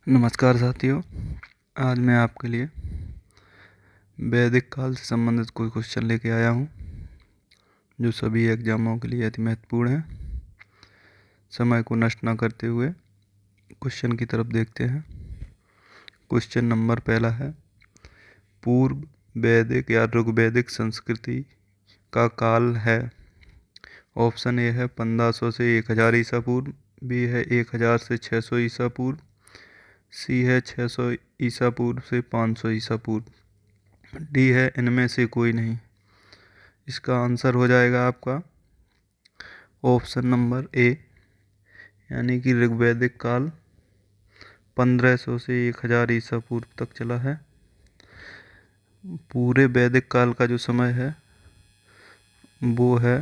नमस्कार साथियों, आज मैं आपके लिए वैदिक काल से संबंधित कोई क्वेश्चन लेके आया हूँ जो सभी एग्जामों के लिए अति महत्वपूर्ण है। समय को नष्ट न करते हुए क्वेश्चन की तरफ देखते हैं। क्वेश्चन नंबर पहला है, पूर्व वैदिक या ऋग्वैदिक संस्कृति का काल है। ऑप्शन ए है 1500 से 1000 ईसा पूर्व, बी है 1000 से 600 ईसा पूर्व, सी है 600 ईसा पूर्व से 500 ईसा पूर्व, डी है इनमें से कोई नहीं। इसका आंसर हो जाएगा आपका ऑप्शन नंबर ए, यानी कि ऋग्वैदिक काल 1500 से 1000 ईसा पूर्व तक चला है। पूरे वैदिक काल का जो समय है वो है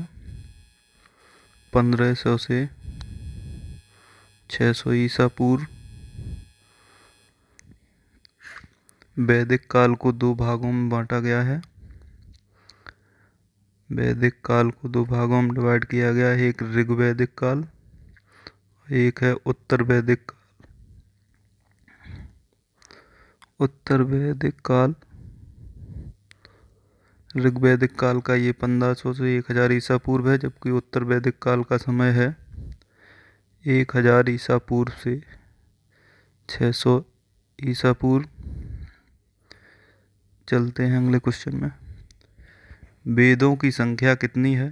1500 से 600 ईसा पूर्व। वैदिक काल को दो भागों में बांटा गया है। वैदिक काल को दो भागों में डिवाइड किया गया है, एक ऋग्वैदिक काल, एक है उत्तर वैदिक काल। उत्तर वैदिक काल, ऋग्वैदिक काल का ये 1500 से 1000 ईसा पूर्व है, जबकि उत्तर वैदिक काल का समय है 1000 ईसा पूर्व से 600 ईसा पूर्व। चलते हैं अगले क्वेश्चन में। वेदों की संख्या कितनी है?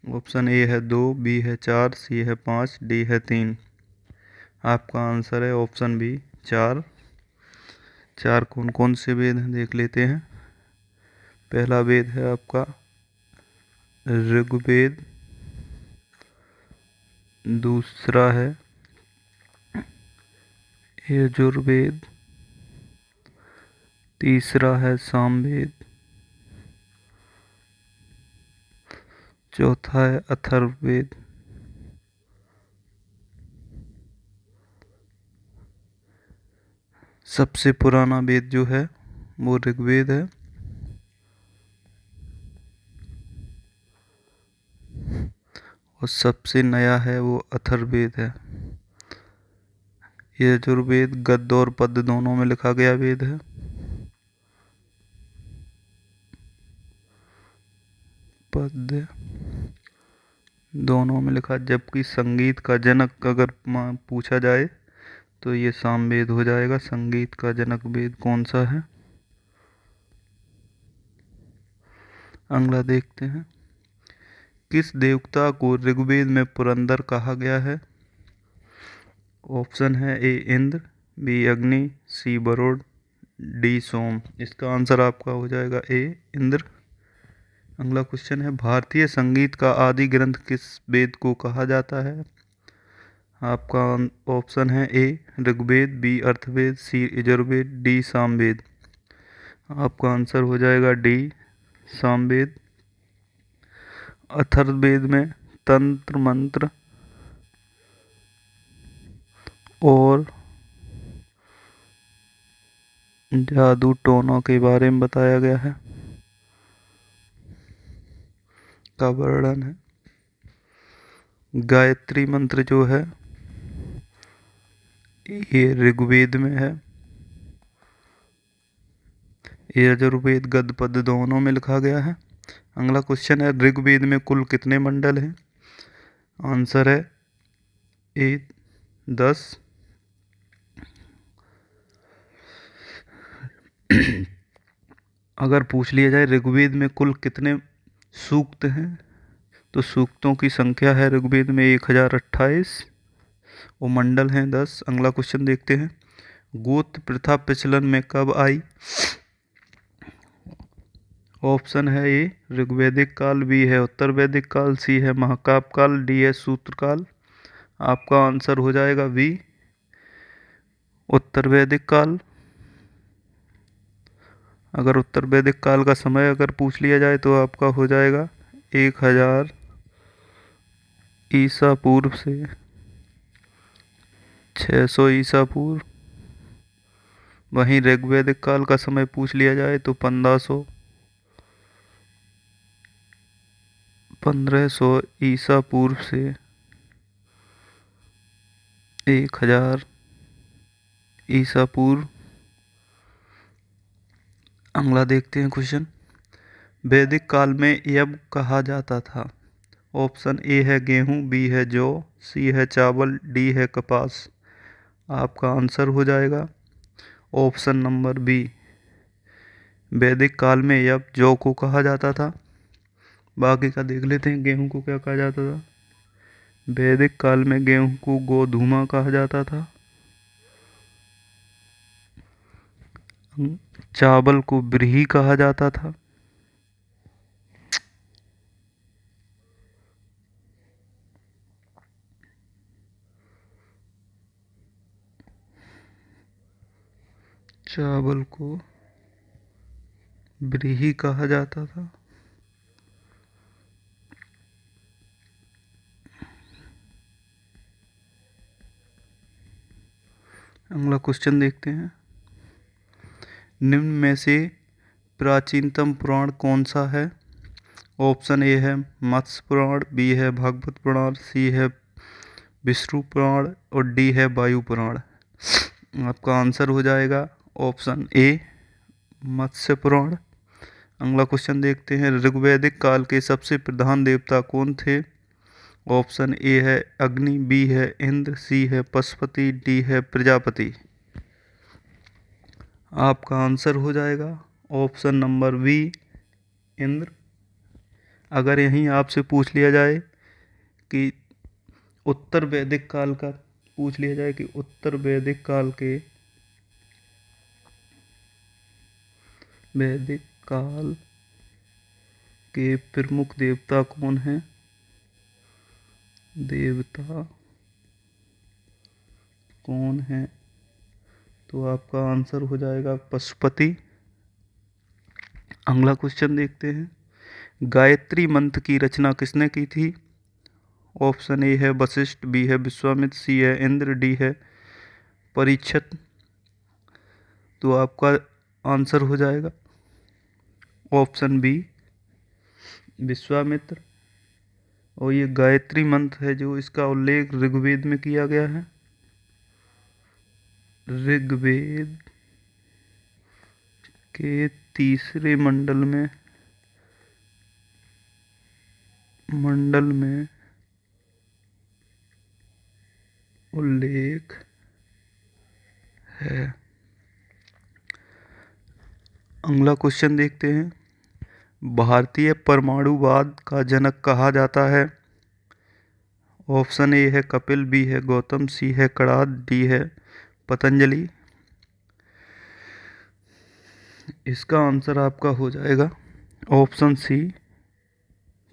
ऑप्शन ए है 2, बी है 4, सी है 5, डी है 3। आपका आंसर है ऑप्शन बी 4। चार कौन कौन से वेद हैं देख लेते हैं। पहला वेद है आपका ऋग्वेद, दूसरा है यजुर्वेद, तीसरा है सामवेद, चौथा है अथर्ववेद। सबसे पुराना वेद जो है वो ऋग्वेद है, और सबसे नया है वो अथर्ववेद है। यजुर्वेद गद्य और पद्य दोनों में लिखा गया वेद है। पद्य दोनों में लिखा, जबकि संगीत का जनक अगर पूछा जाए तो ये सामवेद हो जाएगा। संगीत का जनक वेद कौन सा है? अगला देखते हैं। किस देवता को ऋग्वेद में पुरंदर कहा गया है? ऑप्शन है ए इंद्र, बी अग्नि, सी वरुण, डी सोम। इसका आंसर आपका हो जाएगा ए इंद्र। अगला क्वेश्चन है, भारतीय संगीत का आदि ग्रंथ किस वेद को कहा जाता है? आपका ऑप्शन है ए ऋग्वेद, बी अर्थवेद, सी यजुर्वेद, डी सामवेद। आपका आंसर हो जाएगा डी सामवेद। अथर्ववेद में तंत्र मंत्र और जादू टोनों के बारे में बताया गया है, का वर्णन है। गायत्री मंत्र जो है ये ऋग्वेद में है। यजुर्वेद गद्य पद्य दोनों में लिखा गया है। अगला क्वेश्चन है, ऋग्वेद में कुल कितने मंडल हैं? आंसर है ए 10। अगर पूछ लिया जाए ऋग्वेद में कुल कितने सूक्त हैं, तो सूक्तों की संख्या है ऋग्वेद में 1028 और मंडल हैं 10। अगला क्वेश्चन देखते हैं, गोत्र प्रथा प्रचलन में कब आई? ऑप्शन है ए ऋग्वैदिक काल, बी है उत्तर वैदिक काल, सी है महाकाव्य काल, डी है सूत्र काल। आपका आंसर हो जाएगा बी उत्तर वैदिक काल। अगर उत्तर वैदिक काल का समय अगर पूछ लिया जाए तो आपका हो जाएगा 1000 ईसा पूर्व से 600 ईसा पूर्व। वहीं ऋग्वैदिक काल का समय पूछ लिया जाए तो 1500 ईसा पूर्व से 1000 ईसा पूर्व। अगला देखते हैं क्वेश्चन। वैदिक काल में यज्ञ कहा जाता था। ऑप्शन ए है गेहूं, बी है जौ, सी है चावल, डी है कपास। आपका आंसर हो जाएगा ऑप्शन नंबर बी। वैदिक काल में यज्ञ जौ को कहा जाता था। बाकी का देख लेते हैं। गेहूं को क्या कहा जाता था? वैदिक काल में गेहूं को गोधूमा कहा जाता था। चावल को ब्रीही कहा जाता था। चावल को ब्रीही कहा जाता था। अगला क्वेश्चन देखते हैं। निम्न में से प्राचीनतम पुराण कौन सा है? ऑप्शन ए है मत्स्य पुराण, बी है भागवत पुराण, सी है विष्णु पुराण और डी है वायु पुराण। आपका आंसर हो जाएगा ऑप्शन ए मत्स्य पुराण। अगला क्वेश्चन देखते हैं। ऋग्वैदिक काल के सबसे प्रधान देवता कौन थे? ऑप्शन ए है अग्नि, बी है इंद्र, सी है पशुपति, डी है प्रजापति। आपका आंसर हो जाएगा ऑप्शन नंबर बी इंद्र। अगर यहीं आपसे पूछ लिया जाए कि उत्तर वैदिक काल का पूछ लिया जाए कि उत्तर वैदिक काल के प्रमुख देवता कौन हैं? देवता कौन है? तो आपका आंसर हो जाएगा पशुपति। अगला क्वेश्चन देखते हैं। गायत्री मंत्र की रचना किसने की थी? ऑप्शन ए है वशिष्ठ, बी है विश्वामित्र, सी है इंद्र, डी है परीक्षित। तो आपका आंसर हो जाएगा ऑप्शन बी विश्वामित्र। और ये गायत्री मंत्र है जो इसका उल्लेख ऋग्वेद में किया गया है। ऋग्वेद के तीसरे मंडल में उल्लेख है। अगला क्वेश्चन देखते हैं। भारतीय परमाणुवाद का जनक कहा जाता है। ऑप्शन ए है कपिल, बी है गौतम, सी है कणाद, डी है पतंजलि। इसका आंसर आपका हो जाएगा ऑप्शन सी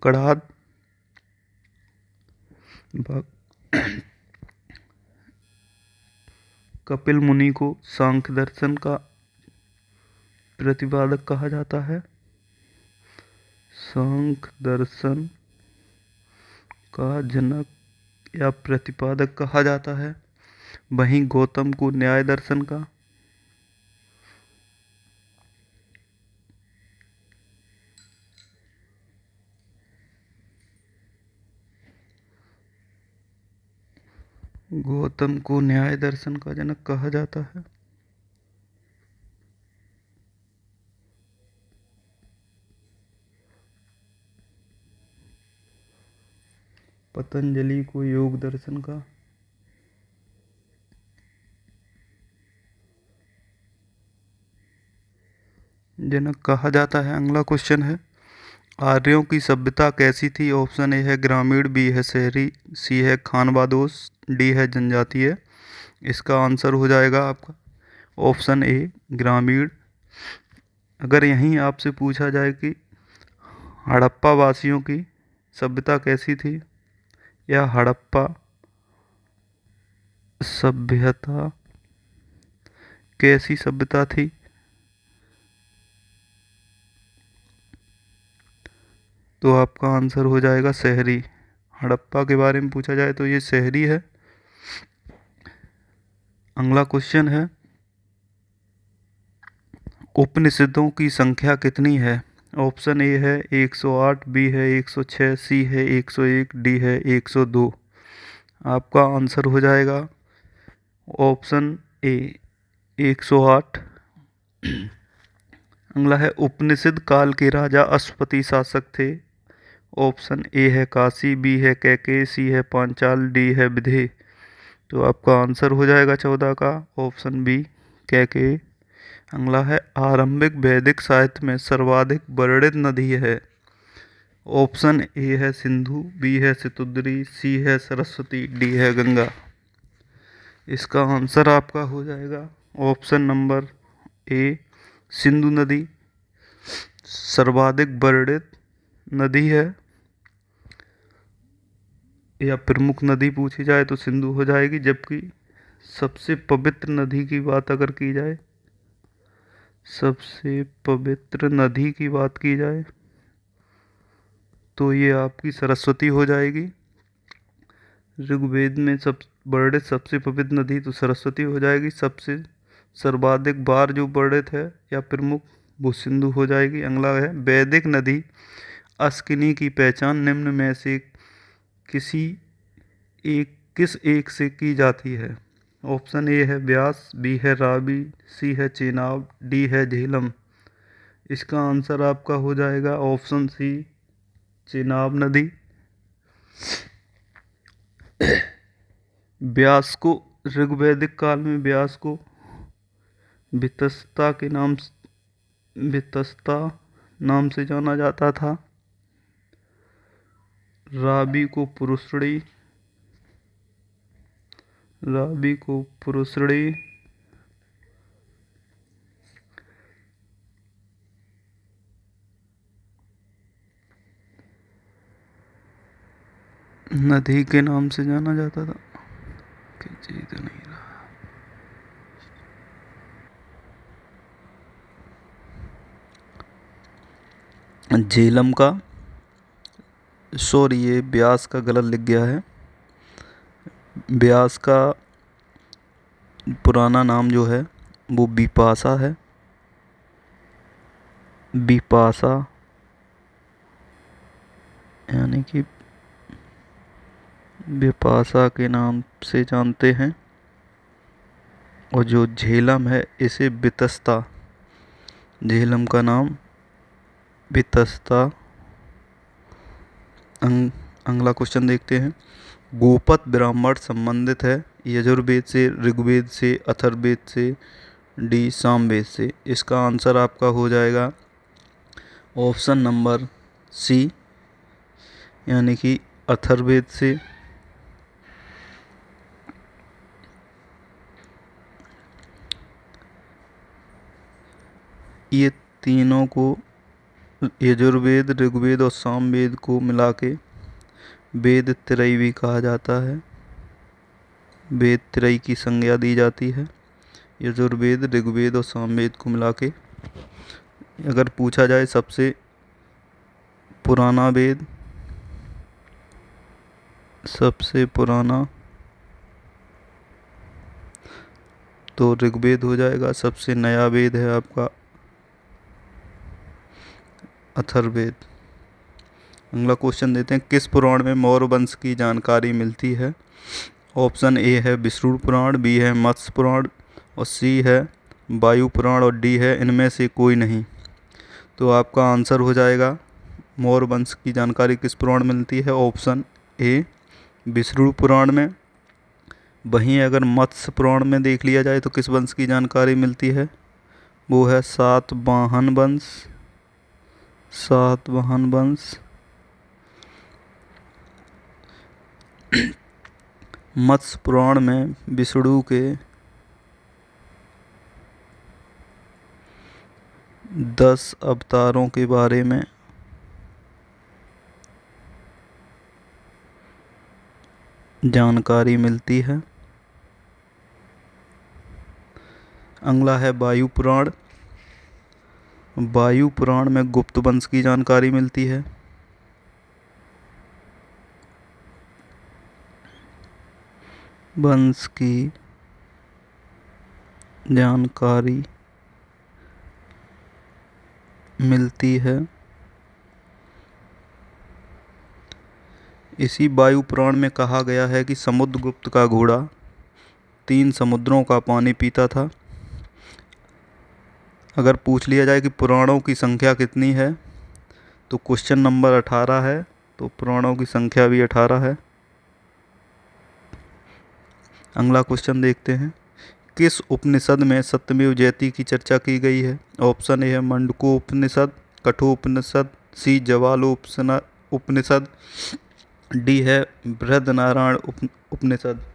कणाद। कपिल मुनि को सांख्य दर्शन का प्रतिपादक कहा जाता है। सांख्य दर्शन का जनक या प्रतिपादक कहा जाता है। वहीं गौतम को न्याय दर्शन का। गौतम को न्याय दर्शन का जनक कहा जाता है। पतंजलि को योग दर्शन का। जनक कहा जाता है। अगला क्वेश्चन है। आर्यों की सभ्यता कैसी थी? ऑप्शन ए है ग्रामीण, बी है शहरी, सी है खानबादोश, डी है जनजातीय। इसका आंसर हो जाएगा आपका ऑप्शन ए ग्रामीण। अगर यहीं आपसे पूछा जाए कि हड़प्पा वासियों की सभ्यता कैसी थी या हड़प्पा सभ्यता कैसी सभ्यता थी, तो आपका आंसर हो जाएगा शहरी। हड़प्पा के बारे में पूछा जाए तो ये शहरी है। अगला क्वेश्चन है। उपनिषदों की संख्या कितनी है? ऑप्शन ए है 108, बी है 106, सी है 101, डी है 102। आपका आंसर हो जाएगा ऑप्शन ए 108। अगला है उपनिषद काल के राजा अश्वपति शासक थे। ऑप्शन ए है काशी, बी है कैकेय, सी है पांचाल, डी है विदेह। तो आपका आंसर हो जाएगा 14 का ऑप्शन बी कैकेय। अगला है आरंभिक वैदिक साहित्य में सर्वाधिक वर्णित नदी है। ऑप्शन ए है सिंधु, बी है सितुद्री, सी है सरस्वती, डी है गंगा। इसका आंसर आपका हो जाएगा ऑप्शन नंबर ए सिंधु नदी सर्वाधिक वर्णित नदी है, या प्रमुख नदी पूछी जाए तो सिंधु हो जाएगी। जबकि सबसे पवित्र नदी की बात अगर की जाए, सबसे पवित्र नदी की बात की जाए तो ये आपकी सरस्वती हो जाएगी। ऋग्वेद में सब वर्णित सबसे पवित्र नदी तो सरस्वती हो जाएगी। सबसे सर्वाधिक बार जो वर्णित है या प्रमुख वो सिंधु हो जाएगी। अगला है वैदिक नदी अस्किनी की पहचान निम्न में से किस एक से की जाती है। ऑप्शन ए है व्यास, बी है रावी, सी है चेनाब, डी है झेलम। इसका आंसर आपका हो जाएगा ऑप्शन सी चेनाब नदी। व्यास को ऋग्वैदिक काल में व्यास को वितस्ता नाम से जाना जाता था। रावी को पुरुषड़ी नदी के नाम से जाना जाता था। तो नहीं रहा झेलम का, सॉरी ये ब्यास का गलत लिख गया है। ब्यास का पुराना नाम जो है वो बिपाशा है। बिपाशा यानी कि बिपाशा के नाम से जानते हैं। और जो झेलम है इसे वितस्ता, झेलम का नाम वितस्ता। अगला क्वेश्चन देखते हैं। गोपद ब्राह्मण संबंधित है यजुर्वेद से, ऋग्वेद से, अथर्ववेद से, डी सामवेद से। इसका आंसर आपका हो जाएगा ऑप्शन नंबर सी यानी कि अथर्ववेद से। ये तीनों को यजुर्वेद, ऋग्वेद और सामवेद को मिला के वेद त्रयी भी कहा जाता है। वेद त्रयी की संज्ञा दी जाती है यजुर्वेद, ऋग्वेद और सामवेद को मिला के। अगर पूछा जाए सबसे पुराना वेद, सबसे पुराना तो ऋग्वेद हो जाएगा। सबसे नया वेद है आपका अथर्ववेद। अगला क्वेश्चन देते हैं। किस पुराण में मौर्य वंश की जानकारी मिलती है। ऑप्शन ए है विष्णु पुराण, बी है मत्स्य पुराण और सी है वायु पुराण और डी है इनमें से कोई नहीं। तो आपका आंसर हो जाएगा मौर्य वंश की जानकारी किस पुराण में मिलती है। ऑप्शन ए विष्णु पुराण में। वहीं अगर मत्स्य पुराण में देख लिया जाए तो किस वंश की जानकारी मिलती है, वो है सातवाहन वंश। सातवाहन वंश। मत्स्य पुराण में विष्णु के 10 अवतारों के बारे में जानकारी मिलती है। अगला है वायु पुराण। वायु पुराण में गुप्त वंश की जानकारी मिलती है। वंश की जानकारी मिलती है। इसी वायु पुराण में कहा गया है कि समुद्रगुप्त का घोड़ा 3 समुद्रों का पानी पीता था। अगर पूछ लिया जाए कि पुराणों की संख्या कितनी है, तो क्वेश्चन नंबर 18 है, तो पुराणों की संख्या भी 18 है। अगला क्वेश्चन देखते हैं। किस उपनिषद में सत्यमेव जयते की चर्चा की गई है? ऑप्शन ए है मंडूक उपनिषद, कठोर उपनिषद, सी जवालो उपनिषद, डी है बृहदनारायण उपनिषद।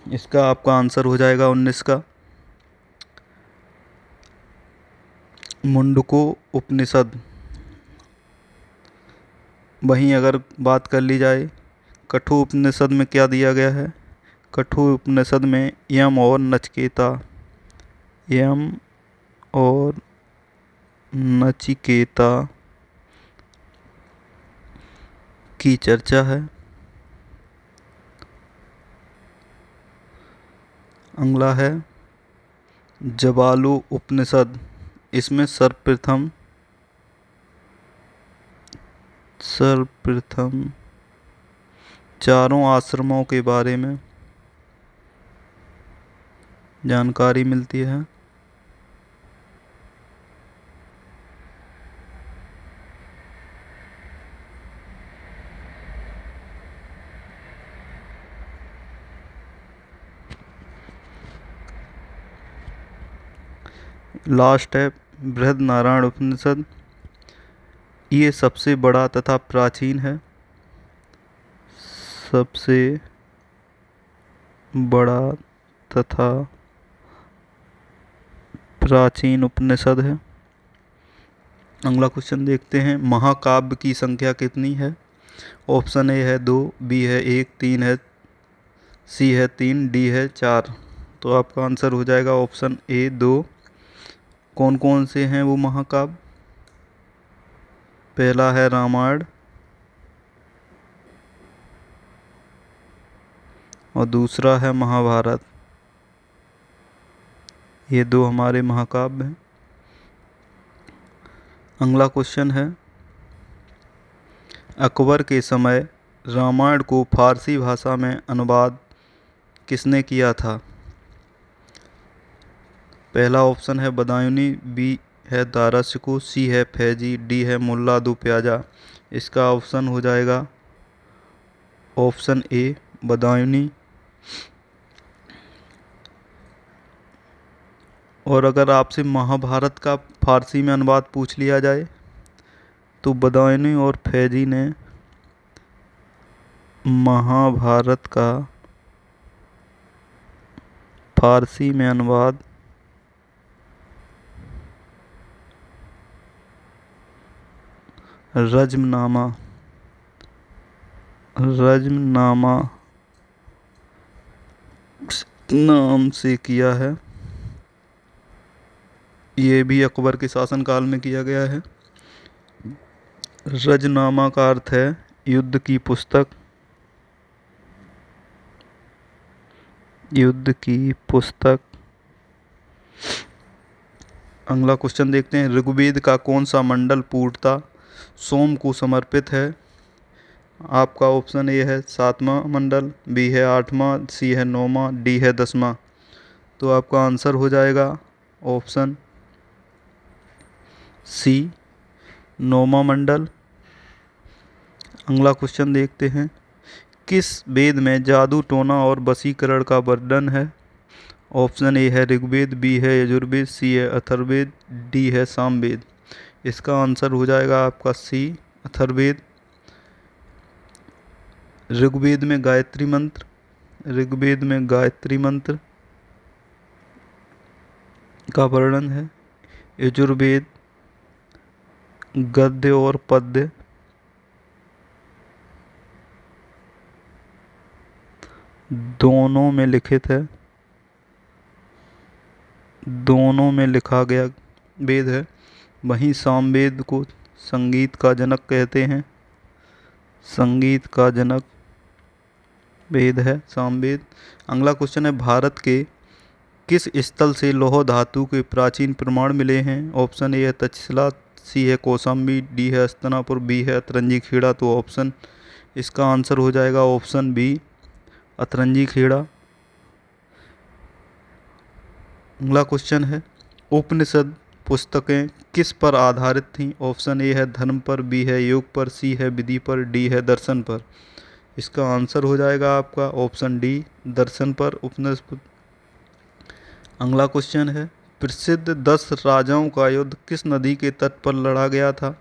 इसका आपका आंसर हो जाएगा 19 का मुंडको उपनिषद। वहीं अगर बात कर ली जाए कठोर उपनिषद में क्या दिया गया है, कठोर उपनिषद में यम और नचिकेता, यम और नचिकेता की चर्चा है। अगला है जवालो उपनिषद। इसमें सर्वप्रथम चारों आश्रमों के बारे में जानकारी मिलती है। लास्ट है बृहदनारायण उपनिषद। ये सबसे बड़ा तथा प्राचीन है, सबसे बड़ा तथा प्राचीन उपनिषद है। अगला क्वेश्चन देखते हैं। महाकाव्य की संख्या कितनी है? ऑप्शन ए है 2, बी है 1, 3 है, सी है 3, डी है 4। तो आपका आंसर हो जाएगा ऑप्शन ए 2। कौन कौन से हैं वो महाकाव्य? पहला है रामायण और दूसरा है महाभारत। ये दो हमारे महाकाव्य हैं। अगला क्वेश्चन है। अकबर के समय रामायण को फारसी भाषा में अनुवाद किसने किया था? पहला ऑप्शन है बदायूनी, बी है दाराशिकोह, सी है फैजी, डी है मुल्ला दो प्याजा। इसका ऑप्शन हो जाएगा ऑप्शन ए बदायूनी। और अगर आपसे महाभारत का फारसी में अनुवाद पूछ लिया जाए तो बदायूनी और फैजी ने महाभारत का फारसी में अनुवाद रज्मनामा नाम से किया है। ये भी अकबर के शासनकाल में किया गया है। रजनामा का अर्थ है युद्ध की पुस्तक, युद्ध की पुस्तक। अगला क्वेश्चन देखते हैं। ऋग्वेद का कौन सा मंडल पूर्णतः सोम को समर्पित है? आपका ऑप्शन ए है 7वां मंडल, बी है 8वां, सी है 9वां, डी है 10वां। तो आपका आंसर हो जाएगा ऑप्शन सी 9वां मंडल। अगला क्वेश्चन देखते हैं। किस वेद में जादू टोना और वशीकरण का वर्णन है? ऑप्शन ए है ऋग्वेद, बी है यजुर्वेद, सी है अथर्ववेद, डी है सामवेद। इसका आंसर हो जाएगा आपका सी अथर्ववेद। ऋग्वेद में गायत्री मंत्र का वर्णन है। यजुर्वेद गद्य और पद्य, दोनों में लिखित है, दोनों में लिखा गया वेद है। वहीं सामवेद को संगीत का जनक कहते हैं, संगीत का जनक वेद है सामवेद। अगला क्वेश्चन है। भारत के किस स्थल से लौह धातु के प्राचीन प्रमाण मिले हैं? ऑप्शन ए है तक्षशिला, सी है कौशाम्बी, डी है हस्तिनापुर, बी है अतरंजी खेड़ा। तो ऑप्शन इसका आंसर हो जाएगा ऑप्शन बी अतरंजी खेड़ा। अगला क्वेश्चन है, उपनिषद पुस्तकें किस पर आधारित थीं? ऑप्शन ए है धर्म पर, बी है योग पर, सी है विधि पर, डी है दर्शन पर। इसका आंसर हो जाएगा आपका ऑप्शन डी, दर्शन पर उपनिषद। अगला क्वेश्चन है, प्रसिद्ध 10 राजाओं का युद्ध किस नदी के तट पर लड़ा गया था?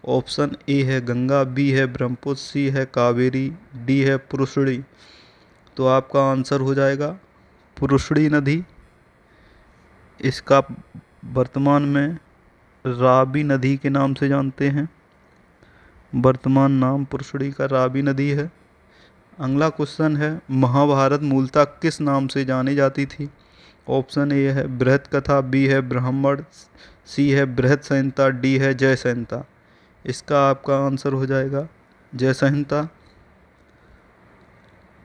ऑप्शन ए है गंगा, बी है ब्रह्मपुत्र, सी है कावेरी, डी है पुरुषड़ी। तो आपका आंसर हो जाएगा पुरुषड़ी नदी। इसका वर्तमान में रावी नदी के नाम से जानते हैं। वर्तमान नाम पुरुषड़ी का रावी नदी है। अगला क्वेश्चन है, महाभारत मूलतः किस नाम से जानी जाती थी? ऑप्शन ए है बृहत कथा, बी है ब्राह्मण, सी है बृहत संहिता, डी है जय संहिता। इसका आपका आंसर हो जाएगा जय संहिता।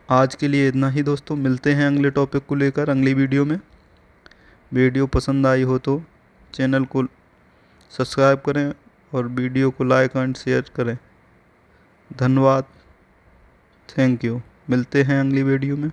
आज के लिए इतना ही दोस्तों, मिलते हैं अगले टॉपिक को लेकर अगली वीडियो में। वीडियो पसंद आई हो तो चैनल को सब्सक्राइब करें और वीडियो को लाइक एंड शेयर करें। धन्यवाद, थैंक यू। मिलते हैं अगली वीडियो में।